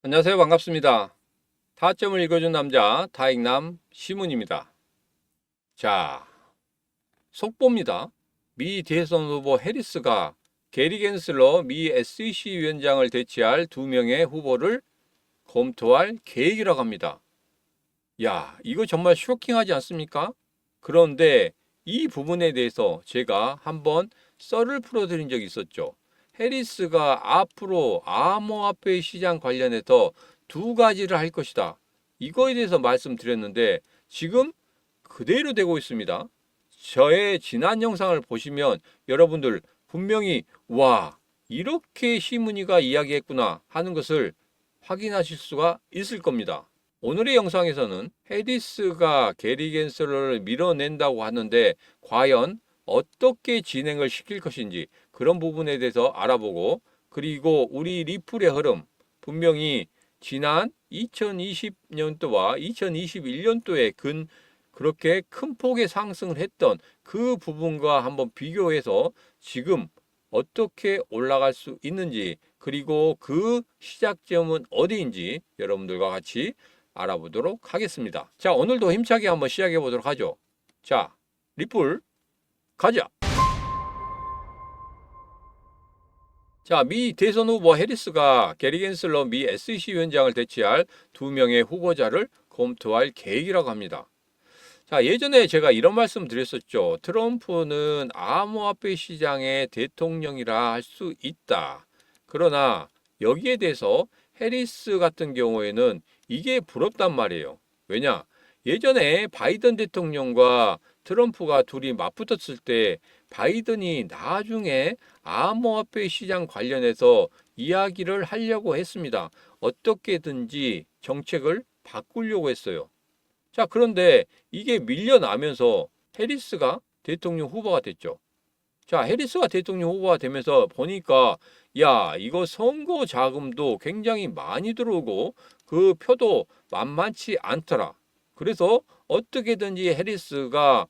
안녕하세요. 반갑습니다. 타점을 읽어준 남자 타익남 시문입니다. 자, 속보입니다. 미 대선 후보 해리스가 게리 겐슬러 미 SEC 위원장을 대체할 2명의 후보를 검토할 계획이라고 합니다. 야, 이거 정말 쇼킹하지 않습니까? 그런데 이 부분에 대해서 제가 한번 썰을 풀어드린 적이 있었죠. 해리스가 앞으로 암호화폐 시장 관련해서 2가지를 할 것이다. 이거에 대해서 말씀드렸는데 지금 그대로 되고 있습니다. 저의 지난 영상을 보시면 여러분들 분명히 와, 이렇게 시문이가 이야기했구나 하는 것을 확인하실 수가 있을 겁니다. 오늘의 영상에서는 헤디스가 게리 겐슬러를 밀어낸다고 하는데 과연 어떻게 진행을 시킬 것인지 그런 부분에 대해서 알아보고, 그리고 우리 리플의 흐름, 분명히 지난 2020년도와 2021년도에 그렇게 큰 폭의 상승을 했던 그 부분과 한번 비교해서 지금 어떻게 올라갈 수 있는지, 그리고 그 시작점은 어디인지 여러분들과 같이 알아보도록 하겠습니다. 자, 오늘도 힘차게 한번 시작해 보도록 하죠. 자, 리플 가자. 자, 미 대선 후보 해리스가 게리 겐슬러 미 SEC 위원장을 대체할 2명의 후보자를 검토할 계획이라고 합니다. 자, 예전에 제가 이런 말씀 드렸었죠. 트럼프는 암호화폐 시장의 대통령이라 할 수 있다. 그러나 여기에 대해서 해리스 같은 경우에는 이게 부럽단 말이에요. 왜냐? 예전에 바이든 대통령과 트럼프가 둘이 맞붙었을 때 바이든이 나중에 암호화폐 시장 관련해서 이야기를 하려고 했습니다. 어떻게든지 정책을 바꾸려고 했어요. 자, 그런데 이게 밀려나면서 해리스가 대통령 후보가 됐죠. 자, 해리스가 대통령 후보가 되면서 보니까 야, 이거 선거 자금도 굉장히 많이 들어오고 그 표도 만만치 않더라. 그래서 어떻게든지 해리스가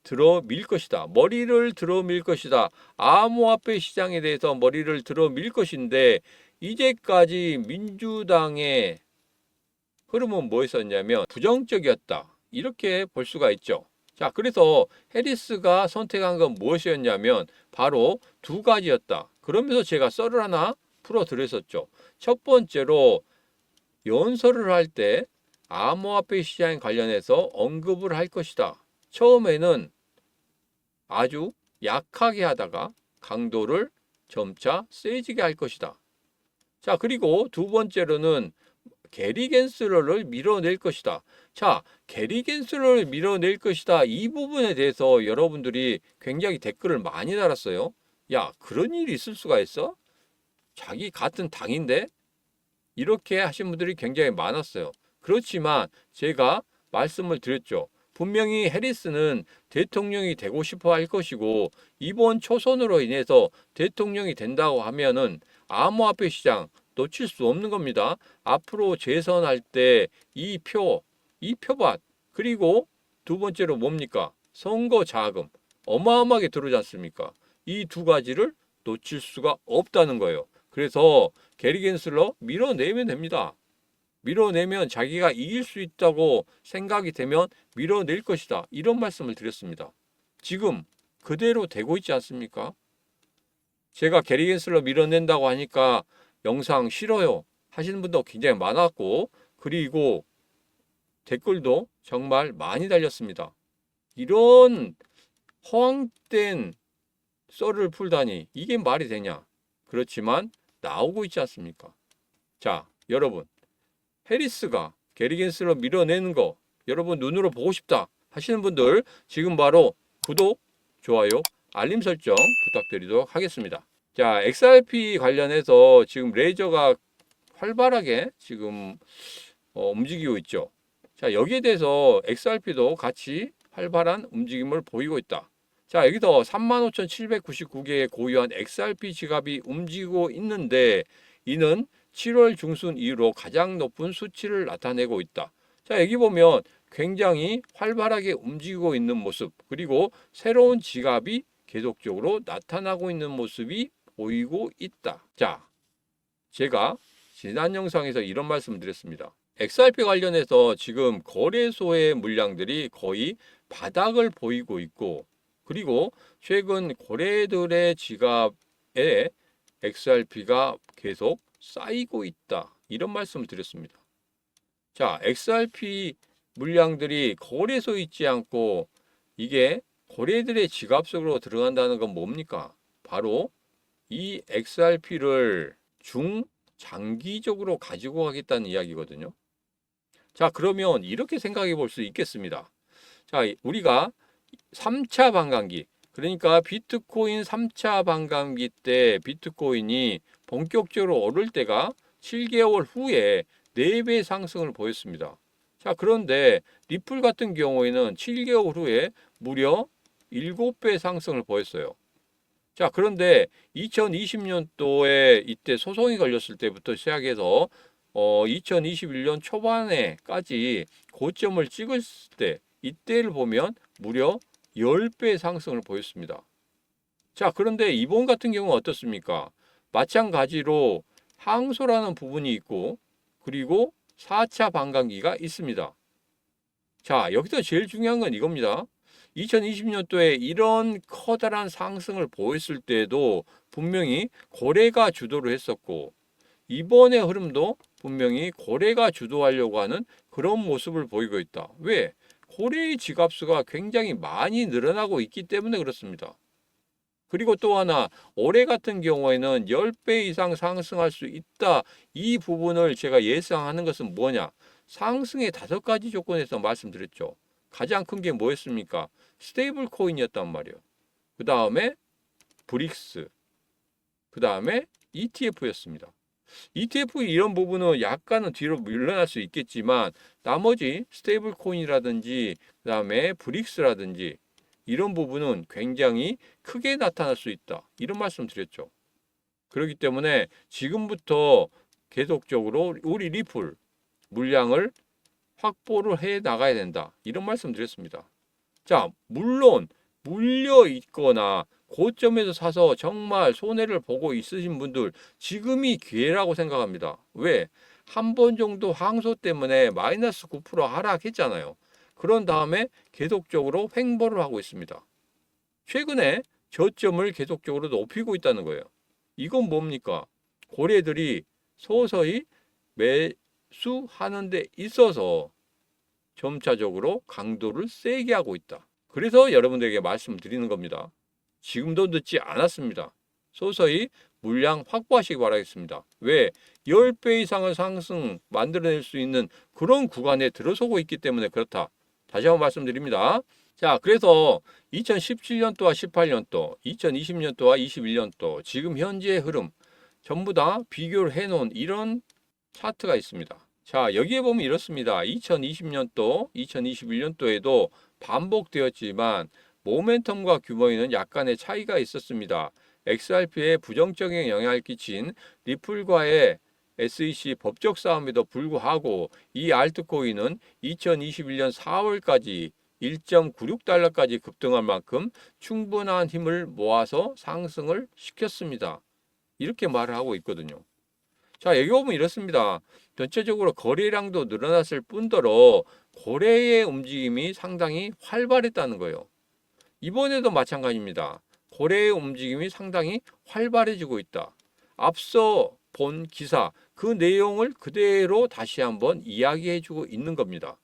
들어밀 것이다. 머리를 들어밀 것이다. 암호화폐 시장에 대해서 머리를 들어밀 것인데 이제까지 민주당의 흐름은 뭐였었냐면 부정적이었다. 이렇게 볼 수가 있죠. 자, 그래서 해리스가 선택한 건 무엇이었냐면 바로 2가지였다. 그러면서 제가 썰을 하나 풀어드렸었죠. 첫 번째로 연설을 할 때 암호화폐 시장 관련해서 언급을 할 것이다. 처음에는 아주 약하게 하다가 강도를 점차 세지게 할 것이다. 자, 그리고 2번째로는 게리 겐슬러를 밀어낼 것이다. 자, 게리 겐슬러를 밀어낼 것이다. 이 부분에 대해서 여러분들이 굉장히 댓글을 많이 달았어요. 야, 그런 일이 있을 수가 있어? 자기 같은 당인데? 이렇게 하신 분들이 굉장히 많았어요. 그렇지만 제가 말씀을 드렸죠. 분명히 해리스는 대통령이 되고 싶어 할 것이고 이번 초선으로 인해서 대통령이 된다고 하면은 암호화폐 시장 놓칠 수 없는 겁니다. 앞으로 재선할 때 이 표밭, 그리고 2번째로 뭡니까? 선거 자금 어마어마하게 들어오지 않습니까? 이 2가지를 놓칠 수가 없다는 거예요. 그래서 게리 겐슬러 밀어내면 됩니다. 밀어내면 자기가 이길 수 있다고 생각이 되면 밀어낼 것이다. 이런 말씀을 드렸습니다. 지금 그대로 되고 있지 않습니까? 제가 게리 겐슬러 밀어낸다고 하니까 영상 싫어요 하시는 분도 굉장히 많았고, 그리고 댓글도 정말 많이 달렸습니다. 이런 허황된 썰을 풀다니 이게 말이 되냐? 그렇지만 나오고 있지 않습니까? 자, 여러분, 해리스가 게리 겐슬러 밀어내는 거 여러분 눈으로 보고 싶다 하시는 분들 지금 바로 구독, 좋아요, 알림 설정 부탁드리도록 하겠습니다. 자, XRP 관련해서 지금 레이저가 활발하게 지금 움직이고 있죠. 자, 여기에 대해서 XRP도 같이 활발한 움직임을 보이고 있다. 자, 여기서 35,799개의 고유한 XRP 지갑이 움직이고 있는데 이는 7월 중순 이후로 가장 높은 수치를 나타내고 있다. 자, 여기 보면 굉장히 활발하게 움직이고 있는 모습, 그리고 새로운 지갑이 계속적으로 나타나고 있는 모습이 보이고 있다. 자, 제가 지난 영상에서 이런 말씀을 드렸습니다. XRP 관련해서 지금 거래소의 물량들이 거의 바닥을 보이고 있고, 그리고 최근 고래들의 지갑에 XRP가 계속 쌓이고 있다. 이런 말씀을 드렸습니다. 자, XRP 물량들이 거래소에 있지 않고 이게 고래들의 지갑 속으로 들어간다는 건 뭡니까? 바로 이 XRP를 중장기적으로 가지고 가겠다는 이야기거든요. 자, 그러면 이렇게 생각해 볼 수 있겠습니다. 자, 우리가 3차 반감기, 그러니까 비트코인 3차 반감기 때 비트코인이 본격적으로 오를 때가 7개월 후에 4배 상승을 보였습니다. 자, 그런데 리플 같은 경우에는 7개월 후에 무려 7배 상승을 보였어요. 자, 그런데 2020년도에 이때 소송이 걸렸을 때부터 시작해서 2021년 초반에까지 고점을 찍을 때 이때를 보면 무려 10배 상승을 보였습니다. 자, 그런데 이번 같은 경우는 어떻습니까? 마찬가지로 항소라는 부분이 있고 그리고 4차 반감기가 있습니다. 자, 여기서 제일 중요한 건 이겁니다. 2020년도에 이런 커다란 상승을 보였을 때에도 분명히 고래가 주도를 했었고 이번의 흐름도 분명히 고래가 주도하려고 하는 그런 모습을 보이고 있다. 왜? 고래의 지갑수가 굉장히 많이 늘어나고 있기 때문에 그렇습니다. 그리고 또 하나, 올해 같은 경우에는 10배 이상 상승할 수 있다. 이 부분을 제가 예상하는 것은 뭐냐? 상승의 5가지 조건에서 말씀드렸죠. 가장 큰 게 뭐였습니까? 스테이블 코인이었단 말이에요. 그 다음에 브릭스, 그 다음에 ETF였습니다. ETF 이런 부분은 약간은 뒤로 물러날 수 있겠지만 나머지 스테이블 코인이라든지 그 다음에 브릭스라든지 이런 부분은 굉장히 크게 나타날 수 있다. 이런 말씀 드렸죠. 그렇기 때문에 지금부터 계속적으로 우리 리플 물량을 확보를 해 나가야 된다. 이런 말씀 드렸습니다. 자, 물론 물려 있거나 고점에서 사서 정말 손해를 보고 있으신 분들 지금이 기회라고 생각합니다. 왜? 한 번 정도 항소 때문에 마이너스 9% 하락했잖아요. 그런 다음에 계속적으로 횡보를 하고 있습니다. 최근에 저점을 계속적으로 높이고 있다는 거예요. 이건 뭡니까? 고래들이 서서히 매수하는 데 있어서 점차적으로 강도를 세게 하고 있다. 그래서 여러분들에게 말씀드리는 겁니다. 지금도 늦지 않았습니다. 서서히 물량 확보하시기 바라겠습니다. 왜? 10배 이상의 상승 만들어낼 수 있는 그런 구간에 들어서고 있기 때문에 그렇다. 다시 한번 말씀드립니다. 자, 그래서 2017년도와 18년도, 2020년도와 21년도, 지금 현재의 흐름 전부 다 비교를 해놓은 이런 차트가 있습니다. 자, 여기에 보면 이렇습니다. 2020년도, 2021년도에도 반복되었지만 모멘텀과 규모에는 약간의 차이가 있었습니다. XRP에 부정적인 영향을 끼친 리플과의 SEC 법적 싸움에도 불구하고 이 알트코인은 2021년 4월까지 1.96달러까지 급등할 만큼 충분한 힘을 모아서 상승을 시켰습니다. 이렇게 말을 하고 있거든요. 자, 여기 보면 이렇습니다. 전체적으로 거래량도 늘어났을 뿐더러 거래의 움직임이 상당히 활발했다는 거예요. 이번에도 마찬가지입니다. 거래의 움직임이 상당히 활발해지고 있다. 앞서 본 기사, 그 내용을 그대로 다시 한번 이야기해주고 있는 겁니다.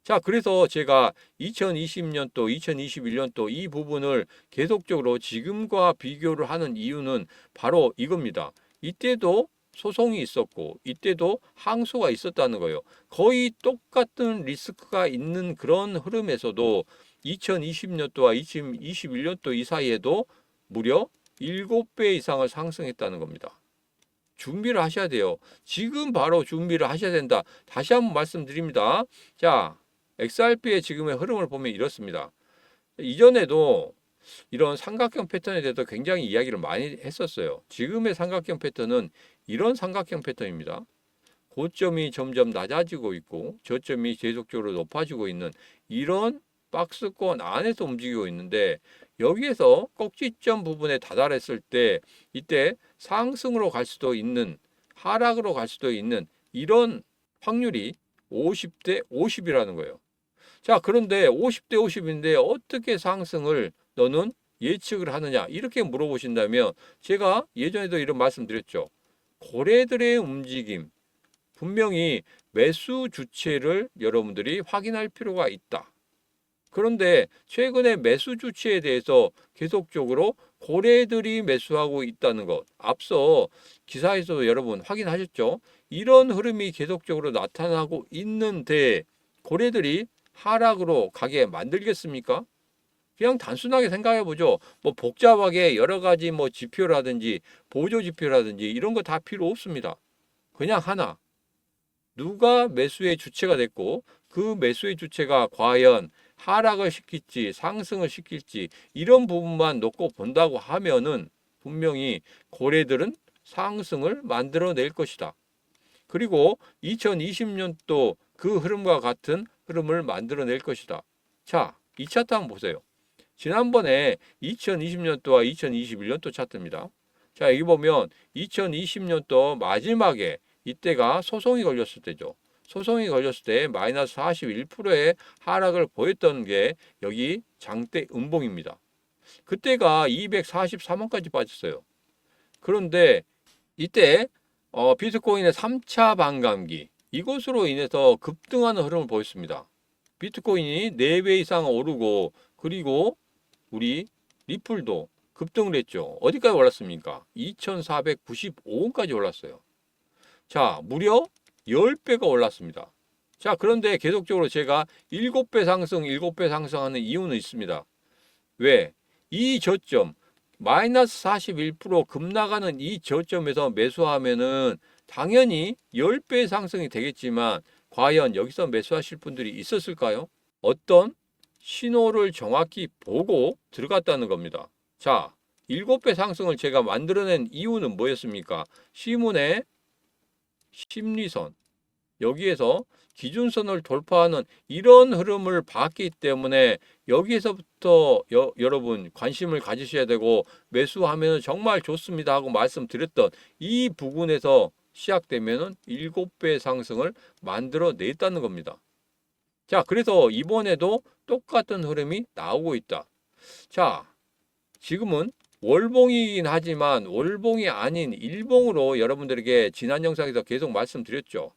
자, 그래서 제가 2020년도, 2021년도 이 부분을 계속적으로 지금과 비교를 하는 이유는 바로 이겁니다. 이때도 소송이 있었고 이때도 항소가 있었다는 거예요. 거의 똑같은 리스크가 있는 그런 흐름에서도 2020년도와 2021년도 이 사이에도 무려 7배 이상을 상승했다는 겁니다. 준비를 하셔야 돼요. 지금 바로 준비를 하셔야 된다. 다시 한번 말씀드립니다. 자, XRP의 지금의 흐름을 보면 이렇습니다. 이전에도 이런 삼각형 패턴에 대해서 굉장히 이야기를 많이 했었어요. 지금의 삼각형 패턴은 이런 삼각형 패턴입니다. 고점이 점점 낮아지고 있고 저점이 계속적으로 높아지고 있는 이런 박스권 안에서 움직이고 있는데 여기에서 꼭지점 부분에 다다랐을 때 이때 상승으로 갈 수도 있는 하락으로 갈 수도 있는 이런 확률이 50대 50이라는 거예요. 자, 그런데 50대 50인데 어떻게 상승을 너는 예측을 하느냐? 이렇게 물어보신다면 제가 예전에도 이런 말씀 드렸죠. 고래들의 움직임, 분명히 매수 주체를 여러분들이 확인할 필요가 있다. 그런데 최근에 매수 주체에 대해서 계속적으로 고래들이 매수하고 있다는 것, 앞서 기사에서도 여러분 확인하셨죠? 이런 흐름이 계속적으로 나타나고 있는데 고래들이 하락으로 가게 만들겠습니까? 그냥 단순하게 생각해 보죠. 뭐 복잡하게 여러 가지 뭐 지표라든지 보조 지표라든지 이런 거 다 필요 없습니다. 그냥 하나. 누가 매수의 주체가 됐고 그 매수의 주체가 과연 하락을 시킬지 상승을 시킬지 이런 부분만 놓고 본다고 하면은 분명히 고래들은 상승을 만들어낼 것이다. 그리고 2020년도 그 흐름과 같은 흐름을 만들어낼 것이다. 자, 이 차트 한번 보세요. 지난번에 2020년도와 2021년도 차트입니다. 자, 여기 보면 2020년도 마지막에 이때가 소송이 걸렸을 때죠. 소송이 걸렸을 때 마이너스 41%의 하락을 보였던 게 여기 장대 음봉입니다. 그때가 243원까지 빠졌어요. 그런데 이때 비트코인의 3차 반감기 이것으로 인해서 급등하는 흐름을 보였습니다. 비트코인이 4배 이상 오르고 그리고 우리 리플도 급등을 했죠. 어디까지 올랐습니까? 2495원까지 올랐어요. 자, 무려 10배가 올랐습니다. 자, 그런데 계속적으로 제가 7배 상승, 7배 상승하는 이유는 있습니다. 왜? 이 저점, 마이너스 41% 급나가는 이 저점에서 매수하면은 당연히 10배 상승이 되겠지만 과연 여기서 매수하실 분들이 있었을까요? 어떤 신호를 정확히 보고 들어갔다는 겁니다. 자, 7배 상승을 제가 만들어낸 이유는 뭐였습니까? 시문의 심리선, 여기에서 기준선을 돌파하는 이런 흐름을 봤기 때문에 여기에서부터 여러분 관심을 가지셔야 되고 매수하면 정말 좋습니다 하고 말씀드렸던 이 부분에서 시작되면 7배 상승을 만들어냈다는 겁니다. 자, 그래서 이번에도 똑같은 흐름이 나오고 있다. 자, 지금은 월봉이긴 하지만 월봉이 아닌 일봉으로 여러분들에게 지난 영상에서 계속 말씀드렸죠.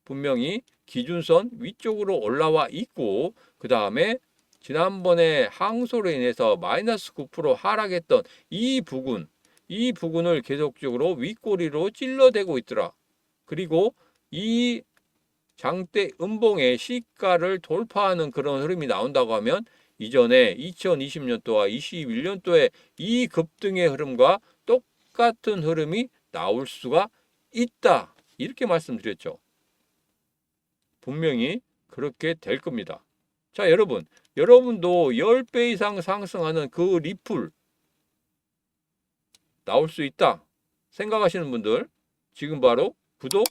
분명히 기준선 위쪽으로 올라와 있고 그 다음에 지난번에 항소로 인해서 마이너스 9% 하락했던 이 부분을 계속적으로 윗꼬리로 찔러대고 있더라. 그리고 이 장대 음봉의 시가를 돌파하는 그런 흐름이 나온다고 하면 이전에 2020년도와 21년도에 이 급등의 흐름과 똑같은 흐름이 나올 수가 있다. 이렇게 말씀드렸죠. 분명히 그렇게 될 겁니다. 자, 여러분도 10배 이상 상승하는 그 리플 나올 수 있다 생각하시는 분들 지금 바로 구독,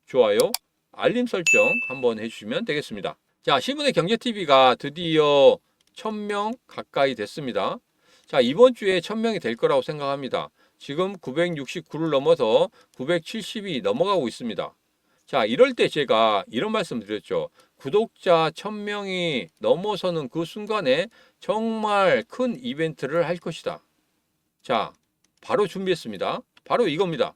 좋아요, 알림 설정 한번 해주시면 되겠습니다. 자, 시문의 경제TV가 드디어 1000명 가까이 됐습니다. 자, 이번 주에 1000명이 될 거라고 생각합니다. 지금 969를 넘어서 970이 넘어가고 있습니다. 자, 이럴 때 제가 이런 말씀 드렸죠. 구독자 1000명이 넘어서는 그 순간에 정말 큰 이벤트를 할 것이다. 자, 바로 준비했습니다. 바로 이겁니다.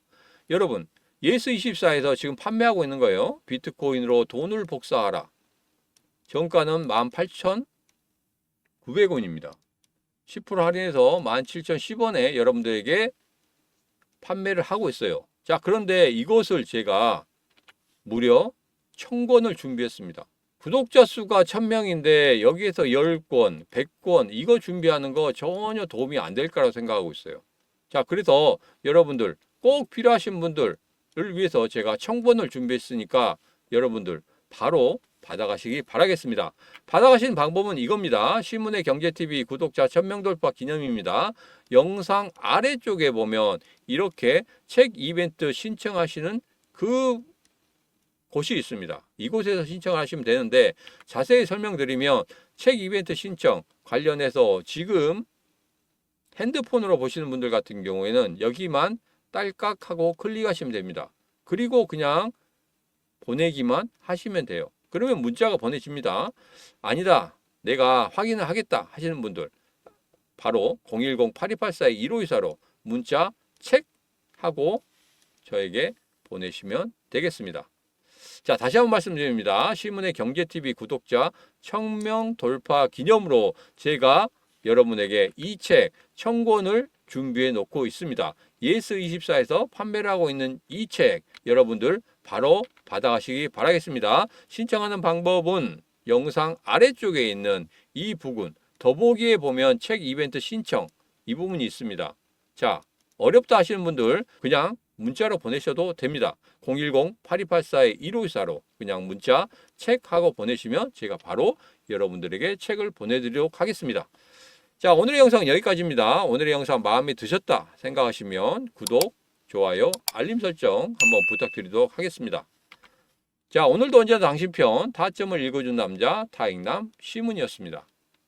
여러분, 예스24에서 지금 판매하고 있는 거예요. 비트코인으로 돈을 복사하라. 정가는 18,900원입니다. 10% 할인해서 17,010원에 여러분들에게 판매를 하고 있어요. 자, 그런데 이것을 제가 무려 1000권을 준비했습니다. 구독자 수가 1000명인데 여기에서 10권, 100권 이거 준비하는 거 전혀 도움이 안 될 거라고 생각하고 있어요. 자, 그래서 여러분들 꼭 필요하신 분들을 위해서 제가 1000권을 준비했으니까 여러분들 바로 받아가시기 바라겠습니다. 받아가시는 방법은 이겁니다. 시문의 경제TV 구독자 1000명 돌파 기념입니다. 영상 아래쪽에 보면 이렇게 책 이벤트 신청하시는 그 곳이 있습니다. 이곳에서 신청을 하시면 되는데 자세히 설명드리면 책 이벤트 신청 관련해서 지금 핸드폰으로 보시는 분들 같은 경우에는 여기만 딸깍하고 클릭하시면 됩니다. 그리고 그냥 보내기만 하시면 돼요. 그러면 문자가 보내집니다. 아니다, 내가 확인을 하겠다 하시는 분들 바로 010-8284-1524로 문자 체크하고 저에게 보내시면 되겠습니다. 자, 다시 한번 말씀드립니다. 시문의 경제TV 구독자 1000명 돌파 기념으로 제가 여러분에게 이 책 1000권을 준비해 놓고 있습니다. 예스24에서 판매를 하고 있는 이 책 여러분들 바로 받아가시기 바라겠습니다. 신청하는 방법은 영상 아래쪽에 있는 이 부분 더보기에 보면 책 이벤트 신청 이 부분이 있습니다. 자, 어렵다 하시는 분들 그냥 문자로 보내셔도 됩니다. 010-8284-1524로 그냥 문자 책하고 보내시면 제가 바로 여러분들에게 책을 보내드리도록 하겠습니다. 자, 오늘의 영상 여기까지입니다. 오늘의 영상 마음에 드셨다 생각하시면 구독, 좋아요, 알림 설정 한번 부탁드리도록 하겠습니다. 자, 오늘도 언제나 당신 편 타점을 읽어준 남자 타익남 시문이었습니다.